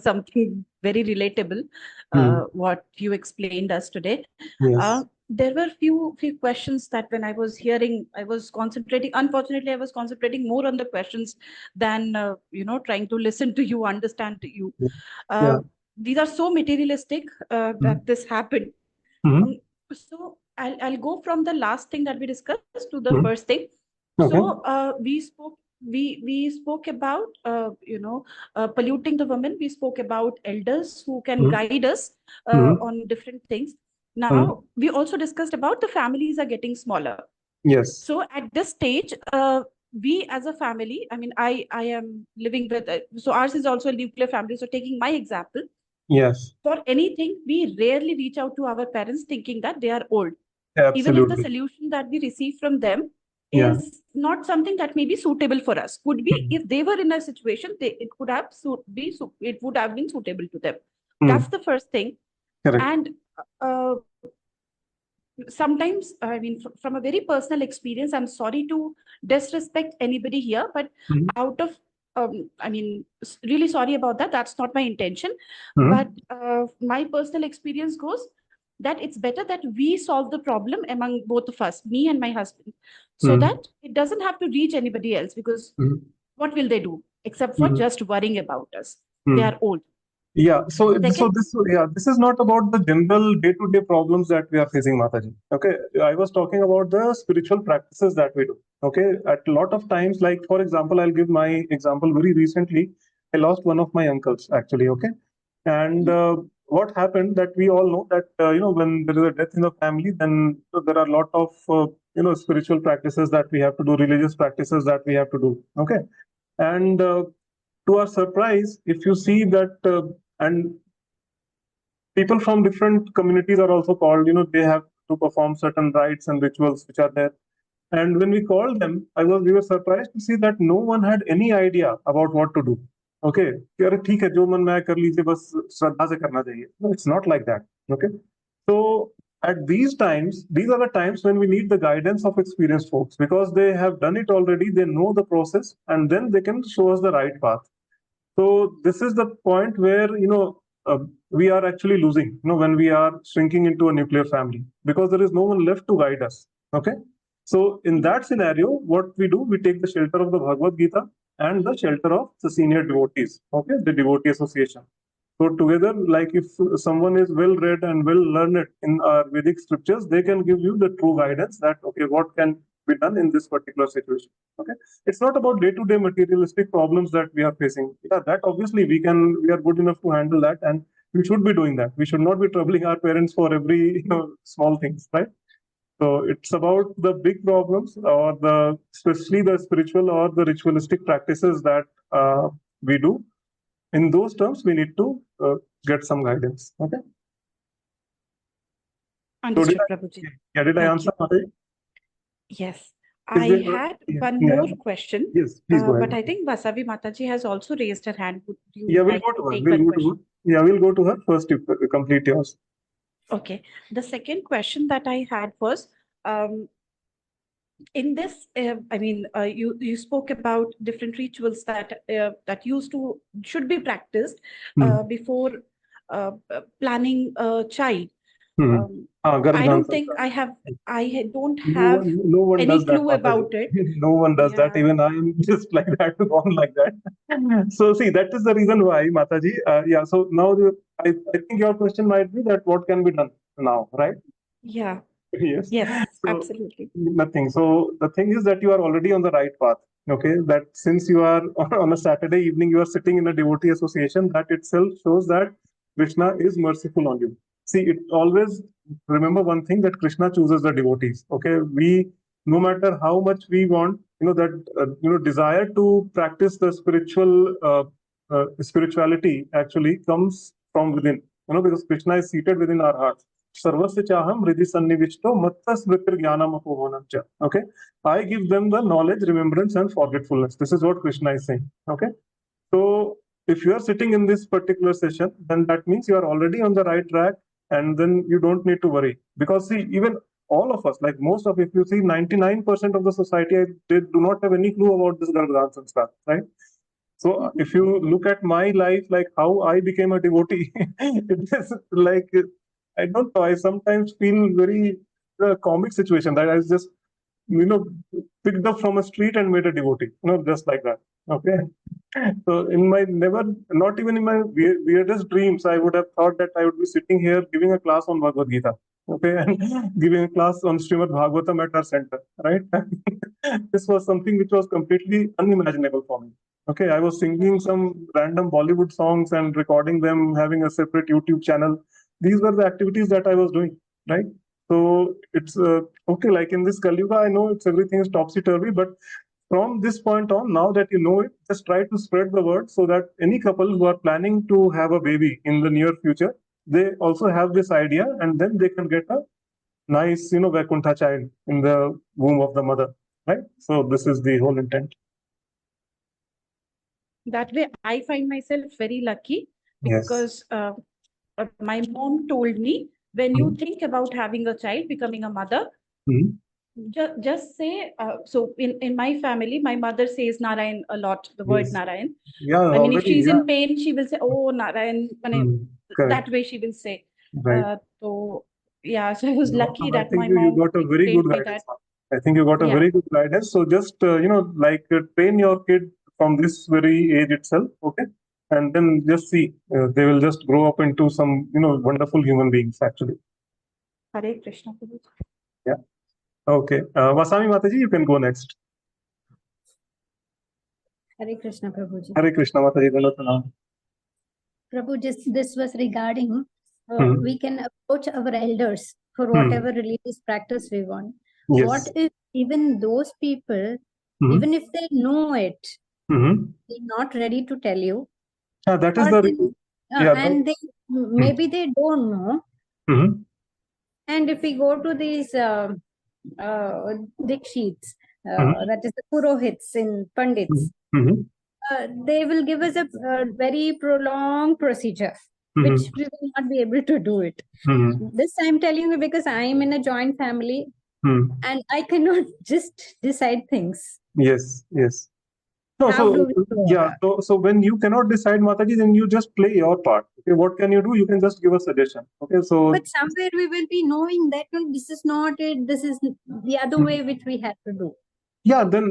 something very relatable, what you explained us today. Yes. There were few questions that when I was hearing, I was concentrating. Unfortunately, I was concentrating more on the questions than trying to listen to you, understand to you. Yeah. These are so materialistic that this happened. So I'll go from the last thing that we discussed to the first thing. Okay. So we spoke about polluting the women. We spoke about elders who can guide us on different things. Now we also discussed about the families are getting smaller. Yes. So at this stage, we as a family, I mean, I am living with, so ours is also a nuclear family. So taking my example, yes, for anything, we rarely reach out to our parents thinking that they are old. absolutely. Even if the solution that we receive from them is not something that may be suitable for us. Could be if they were in a situation, it would have been suitable to them. That's the first thing. Correct. And sometimes, I mean, from a very personal experience, I'm sorry to disrespect anybody here, but Mhm. out of, I mean, really sorry about that. That's not my intention. Mhm. But my personal experience goes that it's better that we solve the problem among both of us, me and my husband, so Mhm. that it doesn't have to reach anybody else, because Mhm. what will they do except for Mhm. just worrying about us? They Mhm. are old. Yeah, Second, this is not about the general day-to-day problems that we are facing, Mataji. Okay, I was talking about the spiritual practices that we do. Okay, at a lot of times, like for example, I'll give my example. Very recently, I lost one of my uncles actually. Okay, and what happened that we all know that when there is a death in the family, then there are a lot of spiritual practices that we have to do, religious practices that we have to do. Okay, and to our surprise, if you see that and people from different communities are also called, they have to perform certain rites and rituals which are there. And when we called them, we were surprised to see that no one had any idea about what to do. Okay, कि अरे ठीक है जो मन में आए कर लीजिए बस श्रद्धा से करना चाहिए. No, it's not like that. Okay, so at these times, these are the times when we need the guidance of experienced folks, because they have done it already, they know the process, and then they can show us the right path. So this is the point where we are actually losing. When we are shrinking into a nuclear family, because there is no one left to guide us. Okay, so in that scenario, what we do, we take the shelter of the Bhagavad Gita and the shelter of the senior devotees. Okay, the devotee association. So together, like if someone is well read and well learned in our Vedic scriptures, they can give you the true guidance that okay, what can be done in this particular situation. Okay, it's not about day-to-day materialistic problems that we are facing. Yeah, that obviously we are good enough to handle that, and we should be doing that. We should not be troubling our parents for every small things, right? So it's about the big problems, or the especially the spiritual or the ritualistic practices that we do. In those terms, we need to get some guidance. Okay. So understood, Prabhuji. did I Thank answer, you. Mataji? Yes. Is I there had one yeah. more question, Yes, please go ahead. but I think Vasavi Mataji has also raised her hand. Would you Yeah, we'll like go to to her. take We'll one go to her. question? Yeah, we'll go to her first. You complete yours. Okay. The second question that I had was, in this, I mean, you spoke about different rituals that should be practiced before planning a child. I don't think I don't have No one any does that, clue Mataji. about it. No one does that. Yeah. Even I am just like that, born like that. So see, that is the reason why, Mataji. Yeah. So now I think your question might be that what can be done now, right? Yeah. Yes. Yes, So absolutely. nothing. So the thing is that you are already on the right path. Okay. That since you are on a Saturday evening, you are sitting in a devotee association, that itself shows that Krishna is merciful on you. See, it always remember one thing, that Krishna chooses the devotees. Okay. No matter how much we want, desire to practice the spirituality actually comes from within, because Krishna is seated within our hearts. Sarvasya chaham hridhi sannivishto matta smritir jnanam apohonam cha. Okay, I give them the knowledge, remembrance, and forgetfulness. This is what Krishna is saying. Okay, so if you are sitting in this particular session, then that means you are already on the right track, and then you don't need to worry. Because see, even all of us, like most of, if you see 99% of the society, they do not have any clue about this Garbhadan Sanskar, right? So if you look at my life, like how I became a devotee, it is like, I don't know, I sometimes feel very comic situation that I was just, picked up from a street and made a devotee, just like that. Okay. So in my not even in my weirdest dreams, I would have thought that I would be sitting here giving a class on Bhagavad Gita. Okay, and giving a class on Srimad Bhagavatam at our center, right? This was something which was completely unimaginable for me. Okay, I was singing some random Bollywood songs and recording them, having a separate YouTube channel. These were the activities that I was doing, right? So it's okay. Like in this Kali Yuga, I know it's everything is topsy turvy, but from this point on, now that you know it, just try to spread the word so that any couple who are planning to have a baby in the near future, they also have this idea, and then they can get a nice, Vaikuntha child in the womb of the mother, right? So this is the whole intent. That way, I find myself very lucky Yes. because my mom told me when you think about having a child, becoming a mother, Mhm. just say, so in my family, my mother says Narayan a lot, the word Yes. Narayan. Yeah, I mean, if already, she's yeah. in pain, she will say, oh, Narayan. Correct. That way she will say. Right. So, yeah, so I was lucky Awesome. I that think my you mom got a very good explained me guidance. that. I think you got a Yeah. very good guidance. So just train your kid from this very age itself, okay? And then just see they will just grow up into some wonderful human beings actually. Hare Krishna. Prabhuji. Yeah. Okay. Vasami Mataji, you can go next. Hare Krishna, Prabhuji. Hare Krishna Mataji. Dandavat pranam. Prabhu, just this was regarding Hmm. we can approach our elders for Hmm. whatever religious practice we want. Yes. What if even those people, Hmm. even if they know it, Hmm. they're not ready to tell you, That is or the then, yeah. and they maybe they don't know. Hmm. And if we go to these dikshits, Hmm. that is the purohits in pandits, Hmm. they will give us a very prolonged procedure, which we will not be able to do it. Hmm. This I'm telling you because I'm in a joint family Hmm. and I cannot just decide things. Yes. Yes. No, How do we go yeah, about? so when you cannot decide, Mataji, then you just play your part. Okay, what can you do? You can just give a suggestion. Okay, so But somewhere we will be knowing that this is not it, this is the other way which we have to do. yeah, then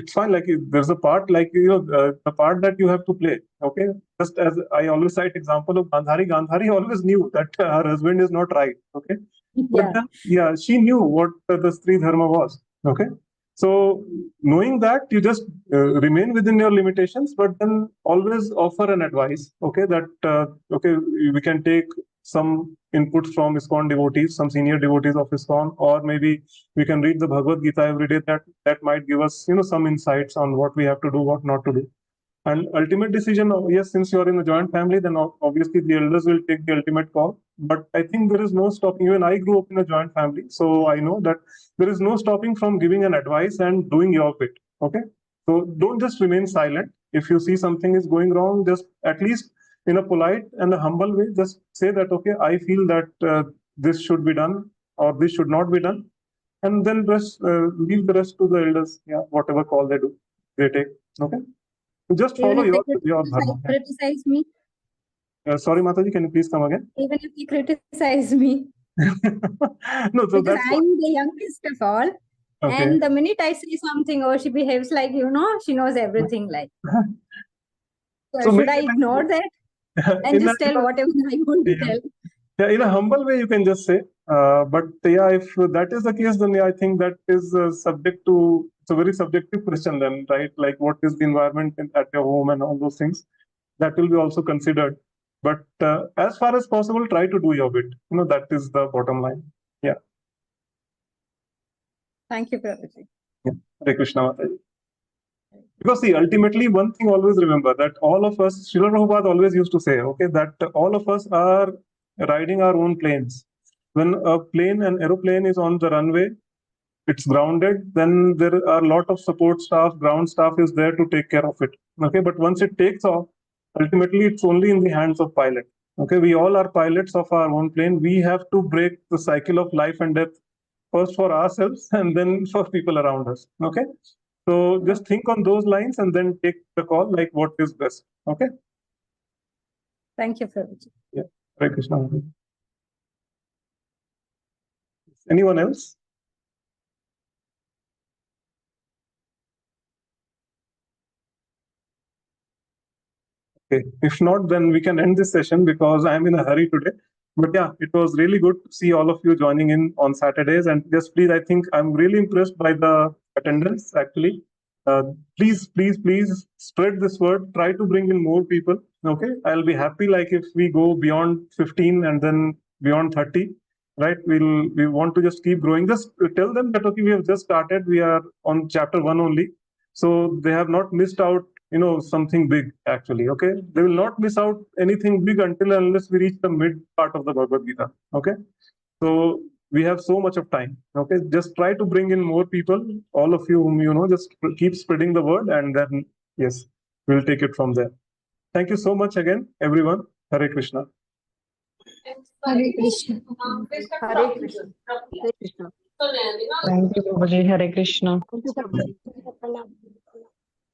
it's fine. Like there's a part like the part that you have to play. Okay, just as I always cite example of Gandhari. Gandhari always knew that her husband is not right. Okay, but Yeah. then yeah, she knew what the Stri Dharma was. Okay, so knowing that, you just remain within your limitations, but then always offer an advice. Okay, that okay, we can take some inputs from ISKCON devotees, some senior devotees of ISKCON, or maybe we can read the Bhagavad Gita every day. That might give us some insights on what we have to do, what not to do. And ultimate decision, yes, since you are in a joint family, then obviously the elders will take the ultimate call. But I think there is no stopping. Even I grew up in a joint family, so I know that there is no stopping from giving an advice and doing your bit. Okay, so don't just remain silent. If you see something is going wrong, just at least in a polite and a humble way, just say that okay, I feel that this should be done or this should not be done, and then leave the rest to the elders. Yeah, whatever call they take. Okay. Just Even follow if they your dharma. criticize me, Sorry, Mataji, can you please come again? even if they criticize me, No, so because that's what. I'm the youngest of all. Okay. And the minute I say something, or she behaves like, she knows everything. Like, So should I maybe ignore that and just tell whatever I want to tell? yeah, in a humble way, you can just say. But yeah, if that is the case, then yeah, I think that is subject to, it's a very subjective question then, right? Like what is the environment at your home and all those things. That will be also considered. But as far as possible, try to do your bit. That is the bottom line. Yeah. Thank you, Prabhuji. Yeah. Hare Krishna Mataji. Because see, ultimately, one thing always remember that all of us, Srila Prabhupada always used to say, okay, that all of us are riding our own planes. When a plane, an aeroplane is on the runway, it's grounded, then there are a lot of support staff, ground staff is there to take care of it. Okay, but once it takes off, ultimately it's only in the hands of pilot. Okay, we all are pilots of our own plane. We have to break the cycle of life and death first for ourselves and then for people around us. Okay, so just think on those lines and then take the call like what is best. Okay. Thank you, Prabhuji. Yeah. Hare Krishna. Anyone else? Okay. If not, then we can end this session because I'm in a hurry today. But yeah, it was really good to see all of you joining in on Saturdays. And just please, I think I'm really impressed by the attendance actually. Please spread this word. Try to bring in more people. Okay. I'll be happy like if we go beyond 15 and then beyond 30. Right. We want to just keep growing. Just tell them that okay, we have just started. We are on chapter 1 only. So they have not missed out something big actually. Okay, they will not miss out anything big until unless we reach the mid part of the Bhagavad Gita. Okay, so we have so much of time. Okay, just try to bring in more people, all of you whom just keep spreading the word, and then yes, we'll take it from there. Thank you so much again, everyone. Hare Krishna. Hare Krishna. Hare Krishna. Hare Krishna. Thank you, Prabhuji. Hare Krishna. Thank you, Prabhuji.